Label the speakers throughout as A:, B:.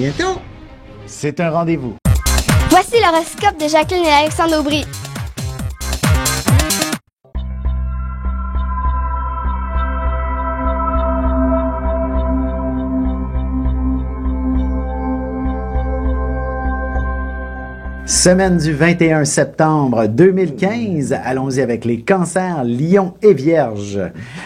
A: bientôt.
B: C'est un rendez-vous.
C: Voici l'horoscope de Jacqueline et Alexandre Aubry.
B: Semaine du 21 septembre 2015, allons-y avec les cancers, lions et vierges.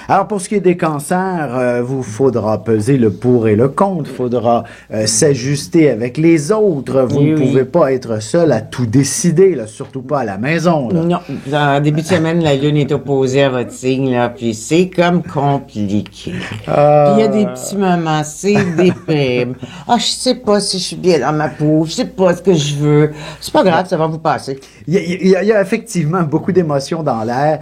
B: Alors pour ce qui est des cancers, vous faudra peser le pour et le contre, faudra s'ajuster avec les autres, vous ne pouvez pas être seul à tout décider, là, surtout pas à la maison. Là.
A: Non, en début de semaine, la lune est opposée à votre signe, là, puis c'est comme compliqué. Puis il y a des petits moments, c'est déprime. Ah, je sais pas si je suis bien dans ma peau, je sais pas ce que je veux. C'est pas grave, ça va vous passer.
B: Il y a effectivement beaucoup d'émotions dans l'air,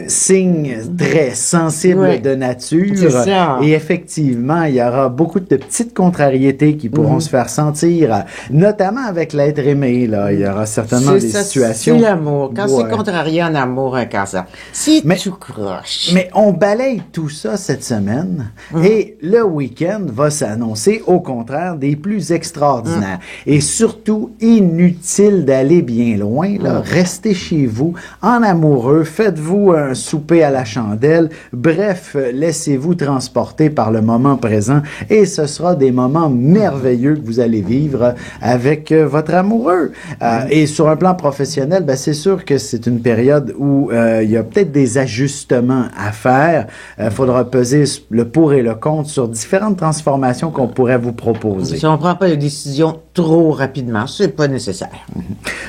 B: signe très sensible de nature.
A: C'est ça.
B: Et effectivement, il y aura beaucoup de petites contrariétés qui pourront se faire sentir, notamment avec l'être aimé. Là. Il y aura certainement des situations...
A: C'est l'amour. Quand c'est contrarié en amour, un cancer, c'est tout croche.
B: Mais on balaye tout ça cette semaine et le week-end va s'annoncer au contraire des plus extraordinaires. Et surtout, inutile d'aller bien loin. Là. Restez chez vous, en amoureux, faites-vous un souper à la chandelle. Bref, laissez-vous transporter par le moment présent et ce sera des moments merveilleux que vous allez vivre avec votre amoureux. Et sur un plan professionnel, ben, c'est sûr que c'est une période où il y a peut-être des ajustements à faire. Faudra peser le pour et le contre sur différentes transformations qu'on pourrait vous proposer.
A: Si on ne prend pas de décision trop rapidement, c'est pas nécessaire.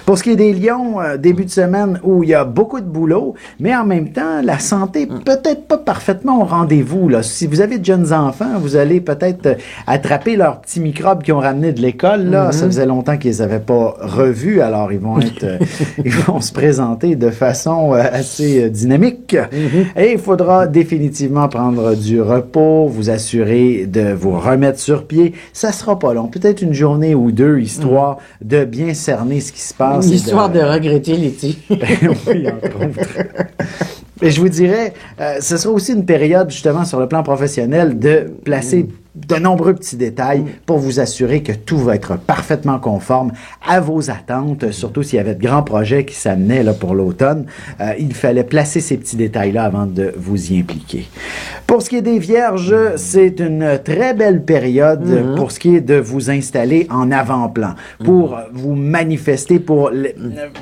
B: Pour ce qui est des lions, début de semaine où il y a beaucoup de boulot, mais en même temps, la santé peut-être pas parfaitement au rendez-vous. Là. Si vous avez de jeunes enfants, vous allez peut-être attraper leurs petits microbes qu'ils ont ramenés de l'école. Là, ça faisait longtemps qu'ils les avaient pas revus, alors ils vont être, ils vont se présenter de façon assez dynamique. Et il faudra définitivement prendre du repos, vous assurer de vous remettre sur pied. Ça sera pas long, peut-être une journée ou deux, histoire de bien cerner ce qui se passe.
A: L'histoire de regretter l'été.
B: Oui, entre autres. Et je vous dirais, ce sera aussi une période, justement, sur le plan professionnel, de placer de nombreux petits détails pour vous assurer que tout va être parfaitement conforme à vos attentes, surtout s'il y avait de grands projets qui s'amenaient là, pour l'automne. Il fallait placer ces petits détails-là avant de vous y impliquer. Pour ce qui est des vierges, c'est une très belle période pour ce qui est de vous installer en avant-plan, pour vous manifester, pour,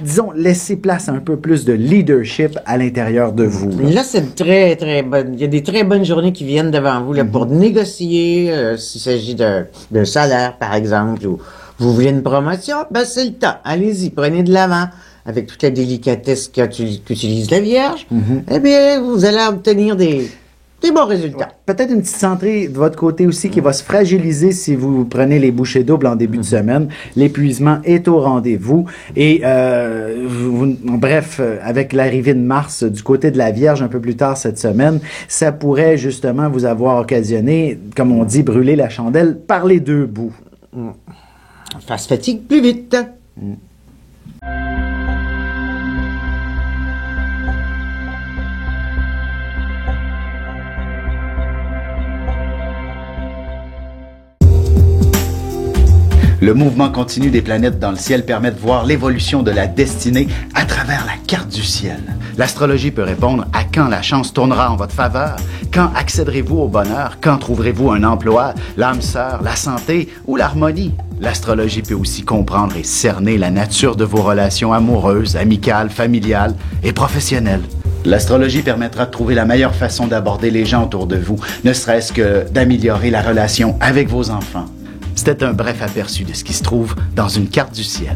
B: disons, laisser place à un peu plus de leadership à l'intérieur de vous.
A: Là, c'est très, très bonne. Il y a des très bonnes journées qui viennent devant vous là, pour négocier, s'il s'agit d'un salaire, par exemple, ou vous voulez une promotion, ben c'est le temps. Allez-y, prenez de l'avant. Avec toute la délicatesse qu'utilise la Vierge, eh bien, vous allez obtenir des bons résultats.
B: Peut-être une petite centrée de votre côté aussi qui va se fragiliser si vous prenez les bouchées doubles en début de semaine. L'épuisement est au rendez-vous. Et bref, avec l'arrivée de Mars du côté de la Vierge un peu plus tard cette semaine, ça pourrait justement vous avoir occasionné, comme on dit, brûler la chandelle par les deux bouts.
A: Ça se fatigue plus vite.
B: Le mouvement continu des planètes dans le ciel permet de voir l'évolution de la destinée à travers la carte du ciel. L'astrologie peut répondre à quand la chance tournera en votre faveur, quand accéderez-vous au bonheur, quand trouverez-vous un emploi, l'âme sœur, la santé ou l'harmonie. L'astrologie peut aussi comprendre et cerner la nature de vos relations amoureuses, amicales, familiales et professionnelles. L'astrologie permettra de trouver la meilleure façon d'aborder les gens autour de vous, ne serait-ce que d'améliorer la relation avec vos enfants. C'était un bref aperçu de ce qui se trouve dans une carte du ciel.